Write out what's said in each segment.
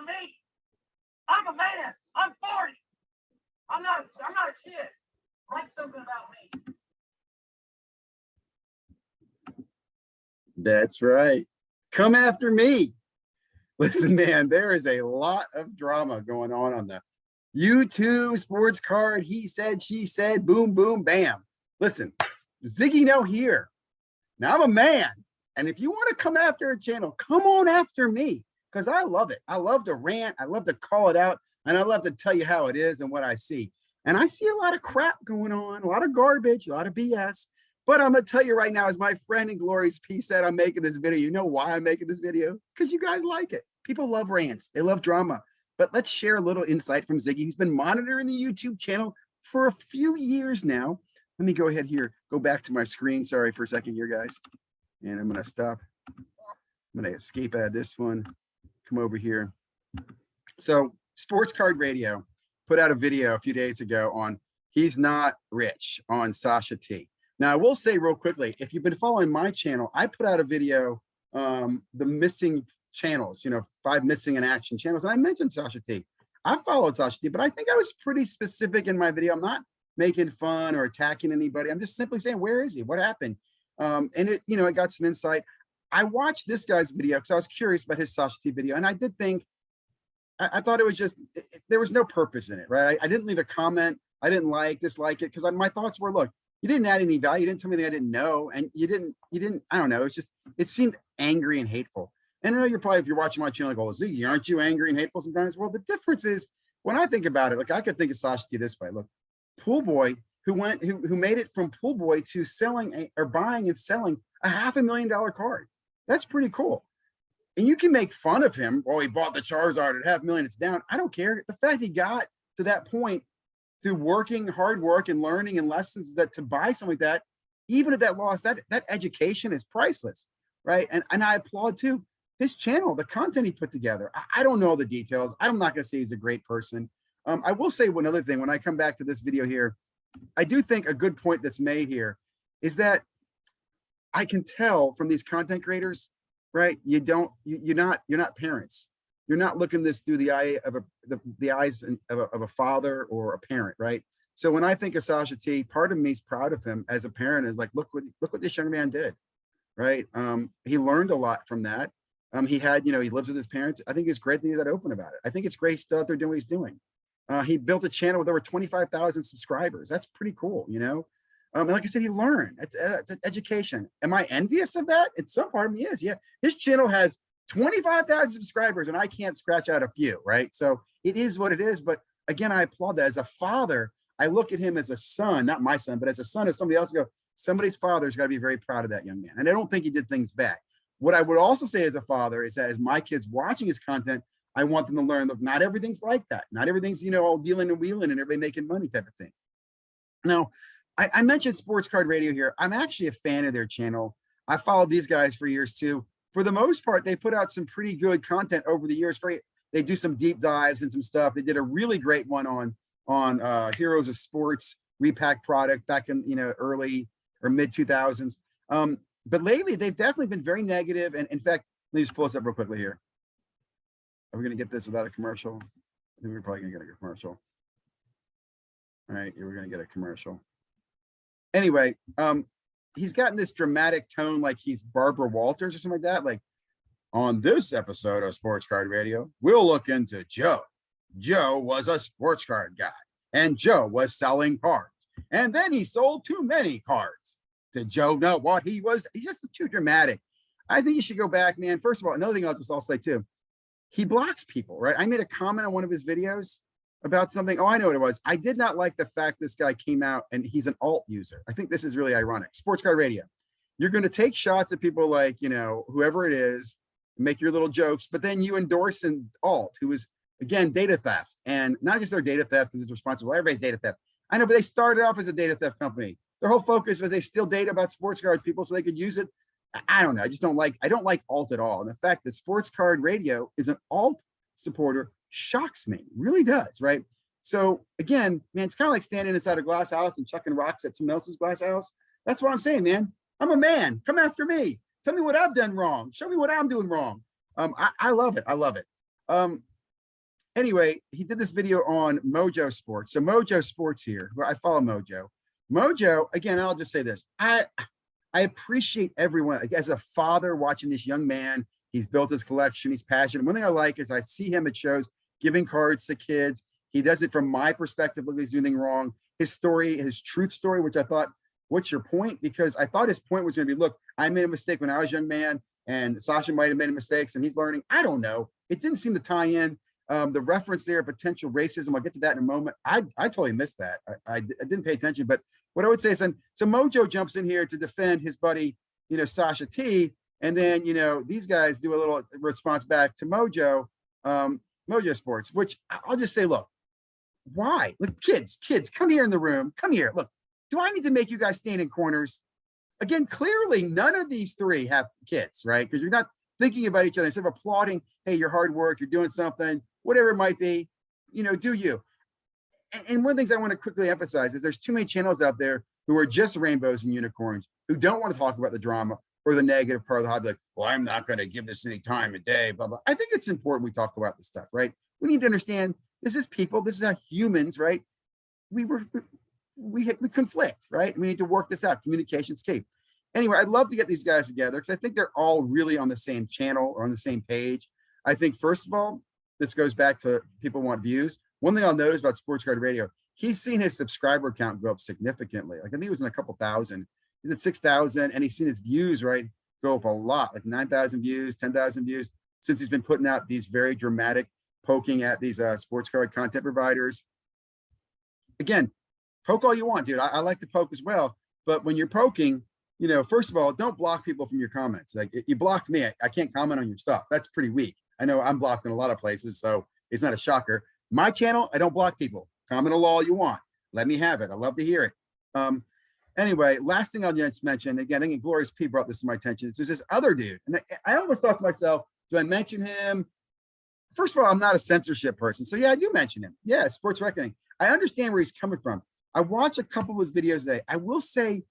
after me. I'm a man. I'm 40. I'm not a kid. Write something about me. That's right. Come after me. Listen, man, there is a lot of drama going on the YouTube sports card. He said, she said, boom, boom, bam. Listen, ZiggyNo here. Now I'm a man. And if you want to come after a channel, come on after me, because I love it. I love to rant. I love to call it out. And I love to tell you how it is and what I see. And I see a lot of crap going on, a lot of garbage, a lot of BS. But I'm going to tell you right now, as my friend in Glorious P said, I'm making this video. You know why I'm making this video? Because you guys like it. People love rants. They love drama. But let's share a little insight from Ziggy, who's been monitoring the YouTube channel for a few years now. Let me go ahead here, go back to my screen. Sorry for a second here, guys. And I'm going to stop. I'm going to escape out of this one. Come over here. So Sports Card Radio put out a video a few days ago on He's Not Rich on Sasha T. Now, I will say real quickly, if you've been following my channel, I put out a video, the missing channels, 5 missing in action channels. And I mentioned Sasha T. I followed Sasha T, but I think I was pretty specific in my video. I'm not making fun or attacking anybody. I'm just simply saying, where is he? What happened? And it, it got some insight. I watched this guy's video because I was curious about his Sasha T video. And I did think, I thought it was just, there was no purpose in it, right? I didn't leave a comment. I didn't dislike it, because my thoughts were, look, you didn't add any value. You didn't tell me anything I didn't know. And you didn't, I don't know. It's just, it seemed angry and hateful. And I know you're probably, if you're watching my channel, go, Ziggy, aren't you angry and hateful sometimes? Well, the difference is, when I think about it, like, I could think of Sasha T this way. Look, pool boy who made it from pool boy to selling or buying and selling a $500,000 card. That's pretty cool. And you can make fun of him. Well, he bought the Charizard at $500,000. It's down. I don't care. The fact he got to that point through working, hard work, and learning and lessons, that to buy something like that, even at that loss, that education is priceless, right? And I applaud too his channel, the content he put together. I don't know the details. I'm not going to say he's a great person. I will say one other thing. When I come back to this video here, I do think a good point that's made here is that I can tell from these content creators, right? You're not parents. You're not looking this through the eye of the eyes of a father or a parent, right? So when I think of Sasha T, part of me is proud of him as a parent. Is like, look what this young man did, right? He learned a lot from that. He had, he lives with his parents. I think it's great that he's that open about it. I think it's great he's still out there doing what he's doing. He built a channel with over 25,000 subscribers. That's pretty cool, and like I said, he learned. It's an education. Am I envious of that? It's some part of me is. Yeah, his channel has 25,000 subscribers, and I can't scratch out a few, right? So it is what it is. But again, I applaud that. As a father, I look at him as a son, not my son, but as a son of somebody else. Go, somebody's father's got to be very proud of that young man. And I don't think he did things bad. What I would also say as a father is that as my kids watching his content, I want them to learn that not everything's like that. Not everything's, all dealing and wheeling and everybody making money type of thing. Now, I mentioned Sports Card Radio here. I'm actually a fan of their channel. I followed these guys for years too. For the most part, they put out some pretty good content over the years. They do some deep dives and some stuff. They did a really great one on Heroes of Sports repack product back in early or mid 2000s. But lately, they've definitely been very negative. And in fact, let me just pull this up real quickly here. Are we going to get this without a commercial? I think we're probably going to get a commercial. All right, we're going to get a commercial. Anyway, he's gotten this dramatic tone like he's Barbara Walters or something like that. Like, on this episode of Sports Card Radio, we'll look into Joe. Joe was a sports card guy, and Joe was selling cards. And then he sold too many cards. Did Joe know what he was? He's just too dramatic. I think you should go back, man. First of all, another thing I'll say too, he blocks people, right? I made a comment on one of his videos about something. Oh, I know what it was. I did not like the fact this guy came out and he's an alt user. I think this is really ironic. Sports Card Radio. You're going to take shots at people like, whoever it is, make your little jokes, but then you endorse an alt who is, again, data theft. And not just their data theft because it's responsible. Everybody's data theft. I know, but they started off as a data theft company. Their whole focus was they steal data about sports cards people so they could use it. I don't know. I don't like alt at all. And the fact that Sports Card Radio is an alt supporter shocks me, really does, right? So again, man, it's kind of like standing inside a glass house and chucking rocks at someone else's glass house. That's what I'm saying, man. I'm a man. Come after me. Tell me what I've done wrong. Show me what I'm doing wrong. I love it. I love it. Anyway, he did this video on Mojo Sports. So Mojo Sports here, where I follow Mojo. Mojo, again, I'll just say this. I appreciate everyone. Like, as a father watching this young man, he's built his collection. He's passionate. One thing I like is I see him at shows giving cards to kids. He does it from my perspective. Look, he's doing anything wrong. His story, his truth story, which I thought, what's your point? Because I thought his point was going to be, look, I made a mistake when I was a young man, and Sasha might have made mistakes, and he's learning. I don't know. It didn't seem to tie in. The reference there, potential racism. I'll get to that in a moment. I totally missed that. I didn't pay attention, but what I would say is, so Mojo jumps in here to defend his buddy, Sasha T, and then, these guys do a little response back to Mojo, Mojo Sports, which I'll just say, look, why? Look, kids, come here in the room. Come here. Look, do I need to make you guys stand in corners? Again, clearly none of these three have kids, right? Because you're not thinking about each other. Instead of applauding, hey, your hard work, you're doing something, whatever it might be, do you. And one of the things I want to quickly emphasize is there's too many channels out there who are just rainbows and unicorns, who don't want to talk about the drama or the negative part of the hobby. Like, well, I'm not going to give this any time of day, blah, blah. I think it's important we talk about this stuff, right? We need to understand this is people, this is how humans, right? We conflict, right? We need to work this out. Communication's key. Anyway, I'd love to get these guys together because I think they're all really on the same channel or on the same page. I think, first of all, this goes back to people want views. One thing I'll notice about Sports Card Radio, he's seen his subscriber count go up significantly. Like, I think it was in a couple thousand. He's at 6,000, and he's seen his views, right, go up a lot, like 9,000 views, 10,000 views, since he's been putting out these very dramatic poking at these sports card content providers. Again, poke all you want, dude. I like to poke as well. But when you're poking, first of all, don't block people from your comments. Like, you blocked me, I can't comment on your stuff. That's pretty weak. I know I'm blocked in a lot of places, so it's not a shocker. My channel, I don't block people. Comment all you want. Let me have it. I love to hear it. Anyway, last thing I'll just mention, again, I think Glorious P brought this to my attention. There's this other dude, and I almost thought to myself, do I mention him? First of all, I'm not a censorship person, so yeah, I do mention him. Yeah, Sports Reckoning. I understand where he's coming from. I watched a couple of his videos today. I will say,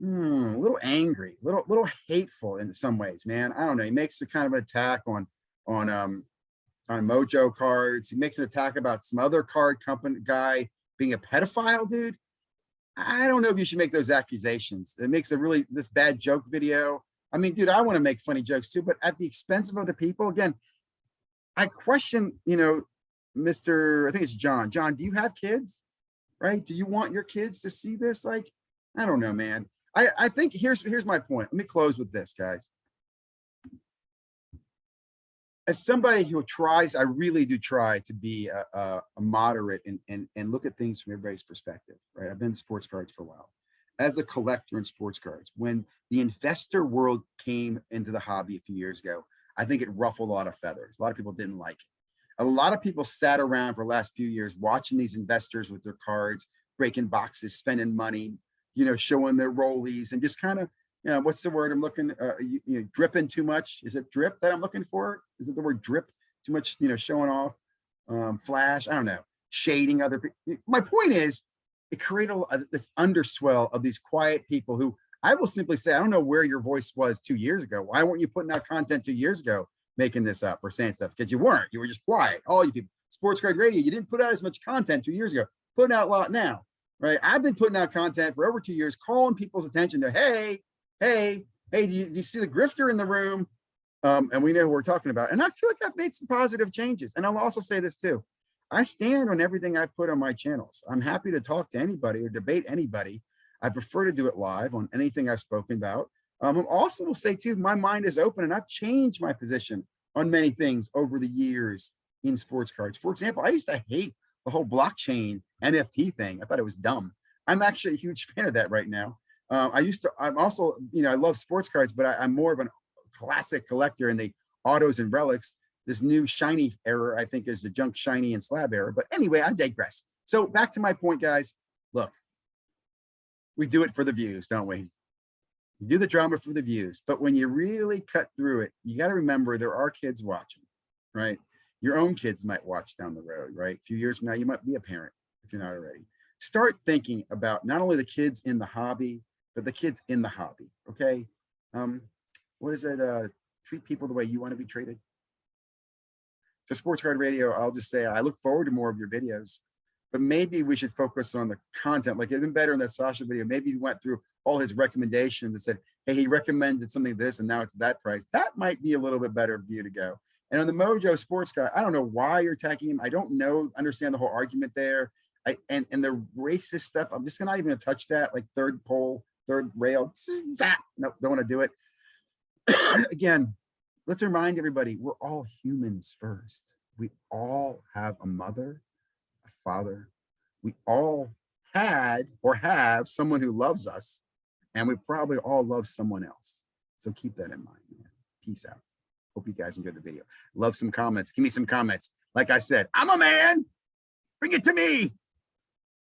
a little angry, little hateful in some ways, man. I don't know. He makes a kind of an attack on Mojo cards. He makes an attack about some other card company guy being a pedophile, dude. I don't know if you should make those accusations. It makes this bad joke video. I mean, dude, I want to make funny jokes too, but at the expense of other people. Again, I question, Mr. I think it's John. John, do you have kids? Right? Do you want your kids to see this? Like, I don't know, man. I think here's my point. Let me close with this, guys. As somebody who tries, I really do try to be a moderate and look at things from everybody's perspective, right? I've been in sports cards for a while. As a collector in sports cards, when the investor world came into the hobby a few years ago, I think it ruffled a lot of feathers. A lot of people didn't like it. A lot of people sat around for the last few years watching these investors with their cards, breaking boxes, spending money, showing their rollies, and just kind of, what's the word I'm looking, dripping too much. Is it drip that I'm looking for? Is it the word drip? Too much, showing off, flash, I don't know, shading other people. My point is, it created this underswell of these quiet people who, I will simply say, I don't know where your voice was 2 years ago. Why weren't you putting out content 2 years ago, making this up or saying stuff? Because you weren't. You were just quiet. All you people, Sports Card Radio, you didn't put out as much content 2 years ago. Putting out a lot now, right? I've been putting out content for over 2 years, calling people's attention to, hey, do you see the grifter in the room? And we know who we're talking about. And I feel like I've made some positive changes. And I'll also say this too. I stand on everything I put on my channels. I'm happy to talk to anybody or debate anybody. I prefer to do it live on anything I've spoken about. I also will say too, my mind is open and I've changed my position on many things over the years in sports cards. For example, I used to hate the whole blockchain NFT thing. I thought it was dumb. I'm actually a huge fan of that right now. I'm also, I love sports cards, but I'm more of a classic collector in the autos and relics. This new shiny era, I think, is the junk, shiny, and slab era. But anyway, I digress. So back to my point, guys. Look, we do it for the views, don't we? You do the drama for the views. But when you really cut through it, you got to remember there are kids watching, right? Your own kids might watch down the road, right? A few years from now, you might be a parent if you're not already. Start thinking about not only the kids in the hobby, but the kids in the hobby, okay? What is it? Treat people the way you want to be treated. So Sports Card Radio, I'll just say I look forward to more of your videos, but maybe we should focus on the content. Like it'd been better in that Sasha video. Maybe he went through all his recommendations and said, hey, he recommended something this and now it's that price. That might be a little bit better view to go. And on the Mojo Sports Guy, I don't know why you're attacking him. I don't understand the whole argument there. And the racist stuff, I'm just not even gonna touch that, like third pole, third rail. No, don't want to do it. Again, let's remind everybody, we're all humans first. We all have a mother, a father. We all had or have someone who loves us, and we probably all love someone else. So keep that in mind, man. Peace out. Hope you guys enjoyed the video. Love some comments. Give me some comments. Like I said, I'm a man. Bring it to me.